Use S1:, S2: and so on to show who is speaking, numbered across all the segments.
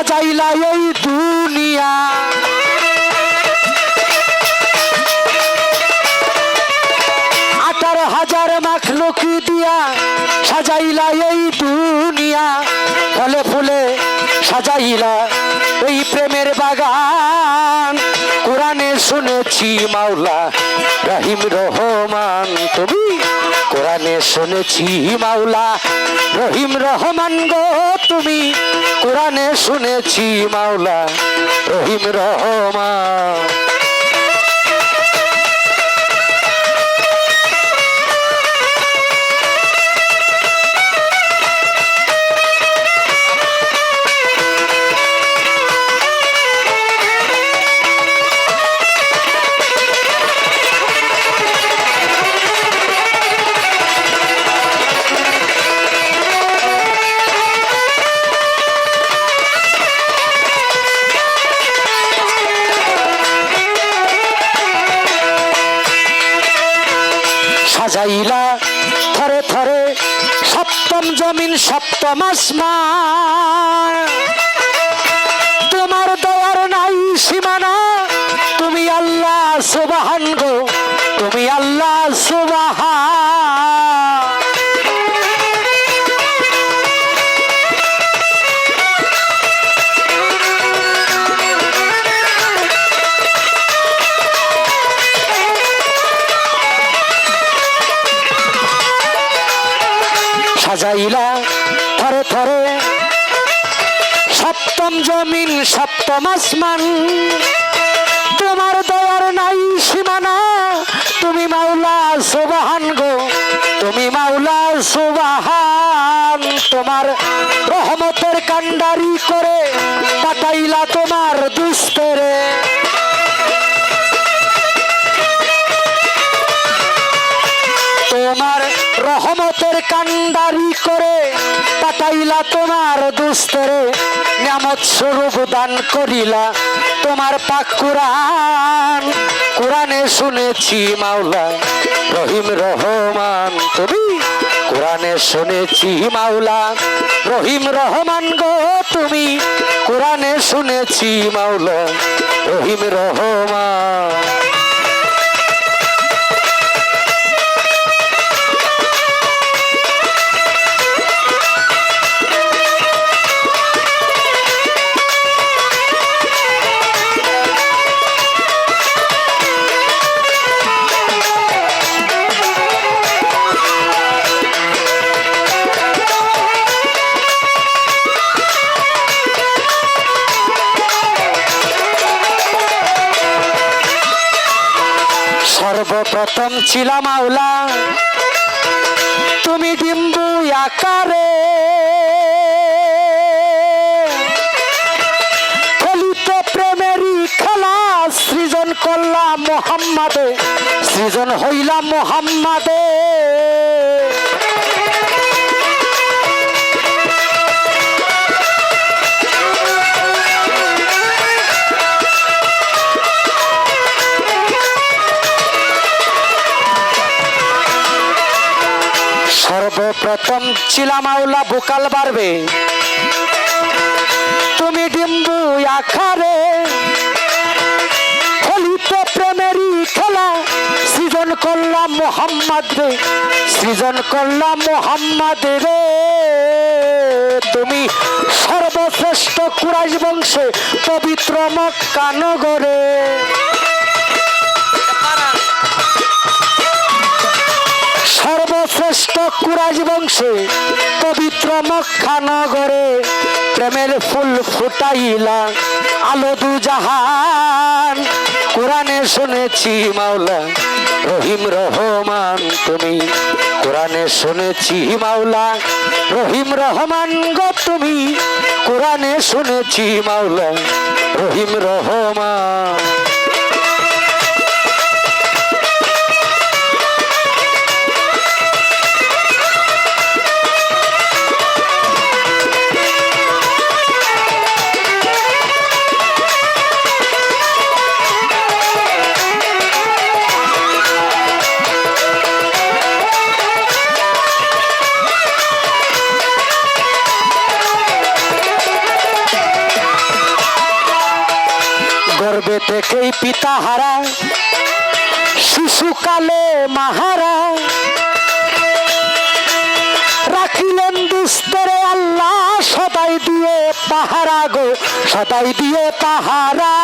S1: সাজাইলা এই দুনিয়া। 18,000 মাখলুক দিয়া সাজাইলা এই দুনিয়া। ফলে ফুলে সাজাইলা এই প্রেমের বাগান। কোরআনে শুনেছি মাওলা রহিম রহমান তুমি। কোরআনে শুনেছি মাওলা রহিম রহমান গো তুমি। কোরআনে শুনেছি মাওলা রহিম রহমান। সাজাইলা থরে থরে সপ্তম জমিন সপ্তম আসমান। তোমার দয়ার নাই সীমানা তুমি আল্লাহ সুবহান গো তুমি আল্লাহ সুবহান। সাজাইলা থরে থরে সপ্তম জমিন সপ্তম আসমান। তোমার দয়ার নাই সীমানা তুমি মাওলা সুবহান গো তুমি মাওলা সুবহান। তোমার রহমতের কান্ডারি করে পাঠাইলা তোমার দুস্তরে। তোমার রহমতের কান্ডারি করে পাঠাইলা তোমার দুস্তরে। নিয়ামত স্বরূপ দান করিলা তোমার পাক কুরআন। কোরআনে শুনেছি মাওলা রহিম রহমান তুমি। কোরআনে শুনেছি মাওলা রহিম রহমান গো তুমি। কোরআনে শুনেছি মাওলা রহিম রহমান। সর্বপ্রথম ছিলা মাওলা তুমি ডিম্বু আকারে। ফলিত প্রেমেরই খেলা সৃজন করলাম মুহাম্মাদে। সৃজন হইলাম মুহাম্মাদে। সর্বপ্রথম ছিলা মাওলা ভোকাল বাড়বে তুমি ডিম্বু আকারে। ফলিত প্রেমেরই খেলা সৃজন করলাম মুহাম্মদ রে। সৃজন করলাম মুহাম্মদ রে। তুমি সর্বশ্রেষ্ঠ কুরাইশ বংশে পবিত্র মক্কা নগরে। সর্বশ্রেষ্ঠ কুরাইশ বংশে পবিত্র মক্কা নগরে। প্রেমের ফুল ফুটাইলা আলো দু জাহান। কোরআনে শুনেছি মাওলা রহিম রহমান তুমি। কোরআনে শুনেছি মাওলা রহিম রহমান গো তুমি। কোরআনে শুনেছি মাওলা রহিম রহমান। গর্ভে থেকেই পিতা হারা, শিশুকালে মাহারা, রাখিলেন দুস্তরে আল্লাহ সদাই দিয়ে পাহারা গো, সদাই দিয়ে পাহারা।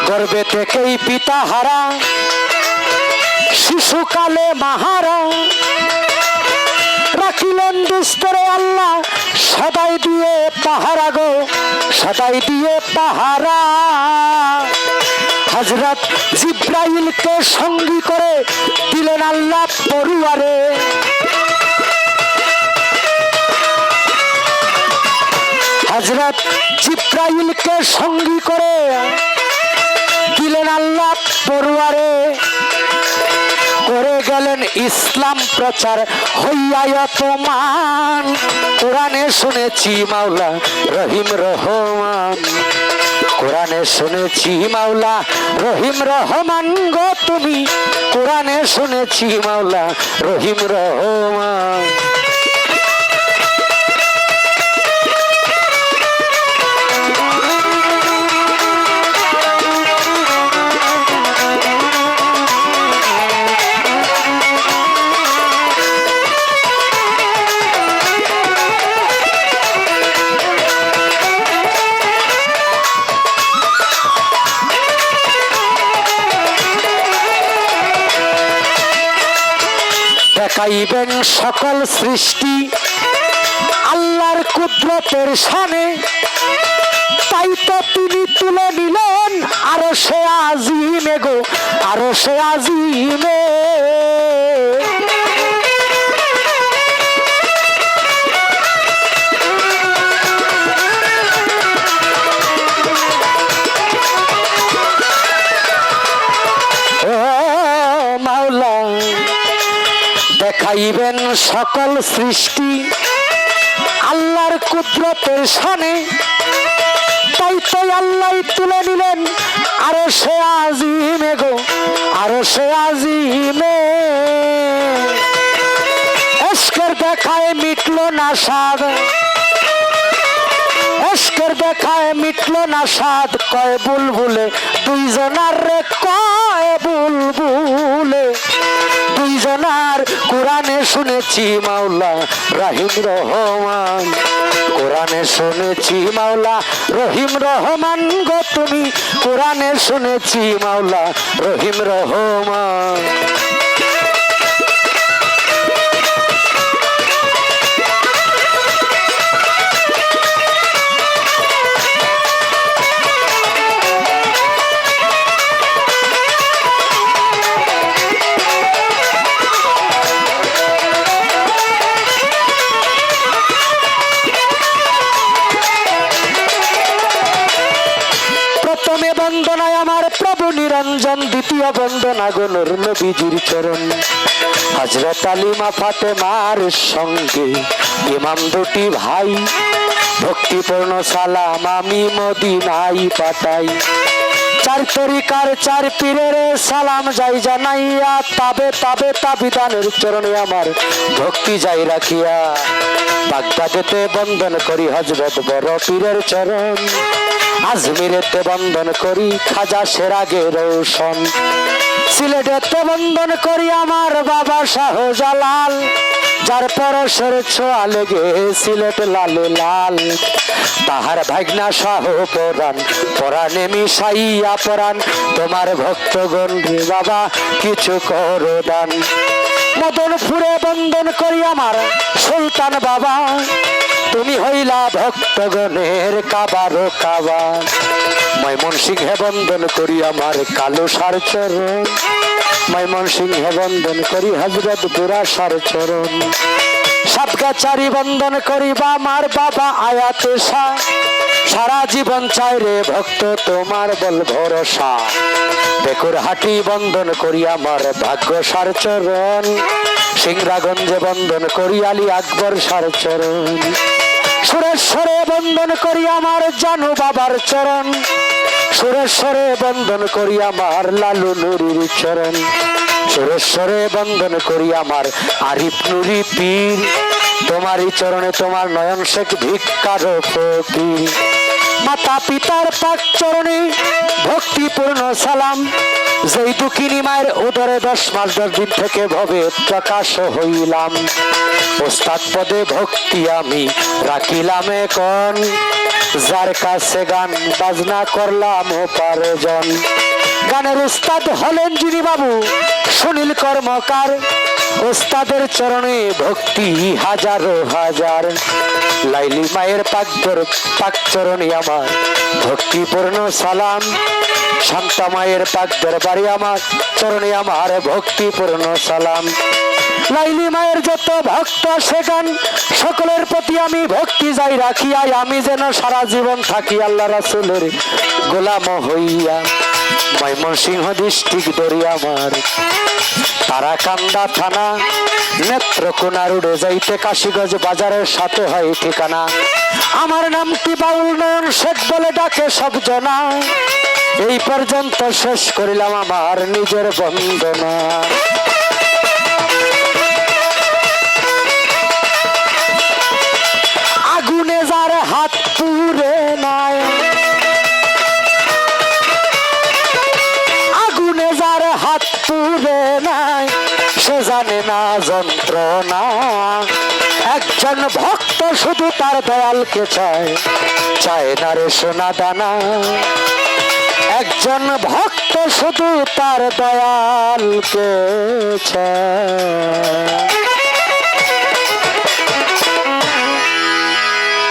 S1: গর্ভে থেকেই পিতা হারা, শিশুকালে মাহারা, রাখিলেন দুস্তরে আল্লাহ সদাই দিয়ে পাহারা গো, সদাই দিয়ে পাহারা। হযরত জিব্রাইলকে সঙ্গী করে দিলেন আল্লাহ পরিবারে, হযরত জিব্রাইলকে সঙ্গী করে দিলেন আল্লাহ পরিবারে। করে গেলেন ইসলাম প্রচার হইয়া অপমান, কোরআনে শুনেছি মাওলা রহিম রহমান, কোরআনে শুনেছি মাওলা রহিম রহমান গো তুমি, কোরআনে শুনেছি মাওলা রহিম রহমান। দেখাইবেন সকল সৃষ্টি আল্লাহর কুদরতের শানে, তাই তো তিনি তুলে নিলেন আরশে আজিমে গো, আরশে আজিমে। দেখাইবেন সকল সৃষ্টি আল্লাহর কুদরতের শানে, তাই তো আল্লাহ তুলে নিলেন আরশে আজিমে গো, আরশে আজিমে। এশকের দেখায় মিটলো না স্বাদ, এশকের দেখায় মিটলো না স্বাদ, কয় বুলবুলে দুইজনার রে, কয় বুলবুলে দুইজনার। কোরআনে শুনেছি মাওলা রহিম রহমান, কোরআনে শুনেছি মাওলা রহিম রহমান গো তুমি, কোরআনে শুনেছি মাওলা রহিম রহমান। প্রথমে বন্দনায় আমার প্রভু নিরঞ্জন, দ্বিতীয় বন্দনা গো নূর নবীজির চরণ। হযরত আলী মা ফাতেমার সঙ্গে ইমাম দুটি ভাই, ভক্তিপূর্ণ সালাম আমি মদিনায় পাঠাই। চার তরিকার চার পীরের সালাম যাই জানাইয়া, তাবে তাবে তাবিদানের চরণে আমার ভক্তি যাই রাখিয়া। বাগদাদেতে বন্দন করি হযরত বড় পীরের চরণ, আজমিরেতে বন্দন করি খাজা সেরাগে রোশন, সিলেটেতে বন্দন করি আমার বাবা শাহজালাল, যার পরশের ছোঁয়া লেগে সিলেট লালে লাল। তাহার ভাগনা শাহ পরাণ, পরাণে মিশাইয়া পরাণ, তোমার ভক্তগণ রে বাবা কিছু করো দান। মদনপুরে বন্দন করি আমার সুলতান বাবা, তুমি হইলা ভক্তগণের কাবারো কাবা। ময়মনসিংহে বন্দন করি আমার কালো সার চরণ, ময়মনসিংহে বন্দন করি হযরত বুড়া সার চরণ। সাতগাছারি বন্দন করিবা আমার বাবা আয়াতে শাহ, সারা জীবন চাই রে ভক্ত তোমার বল ভরসা। বেকুর হাটি বন্দন করি আমার ভাগ্য সার চরণ, সিংরাগঞ্জে বন্দন করি আলী আকবর সার চরণ। সুরেশ্বরে বন্দন করি আমার জানু বাবার চরণ, সুরেশ্বরে বন্দন করি আমার লালু নুরির চরণ, সুরেশ্বরে বন্দন করি আমার আরিফ নুরি পীর, তোমারই চরণে তোমার নয়ন শেখ ভিক্ষার ফকির। মাতা পিতার পাক চরণে ভক্তিপূর্ণ সালাম, যেই দুঃখিনী মায়ের উদরে 10 মাস 10 দিন থেকে ভবে প্রকাশ হইলাম। ওস্তাদ পদে ভক্তি আমি রাখিলাম এখন, যার কাছে গান বাজনা করলাম উপার্জন। গানের উস্তাদ হলেন যিনি বাবু সুনীল কর্মকার, ওস্তাদের চরণে ভক্তি হাজারো হাজার। লাইলি মায়ের পাক চরণে আমার ভক্তিপূর্ণ সালাম, শান্তা মায়ের পাক দরবারে আমার চরণে আমার ভক্তিপূর্ণ সালাম। লাইলি মায়ের যত ভক্ত সেখান সকলের প্রতি আমি ভক্তি যাই রাখিয়া, আমি যেন সারা জীবন থাকি আল্লাহ রাসূলের গোলাম হইয়া। ময়মনসিংহ ডিস্ট্রিক্ট দরিয়া আমার তারাকান্দা থানা, নেত্রকোনা রোডে যাইতে কাশীগঞ্জ বাজারের সাথে হয় ঠিকানা। আমার নামটি বাউল নয়ন শেখ বলে ডাকে সব জনা, এই পর্যন্ত শেষ করিলাম আমার নিজের বন্দনা। আগুনে যার হাত পুড়ে নাই, আগুনে যার হাত পুড়ে নাই, সে জানে না যন্ত্রণা। একজন ভক্ত শুধু তার দয়ালকে চায়, চায় না রে সোনা দানা। একজন ভক্ত শুধু তার দয়ালকে চায়।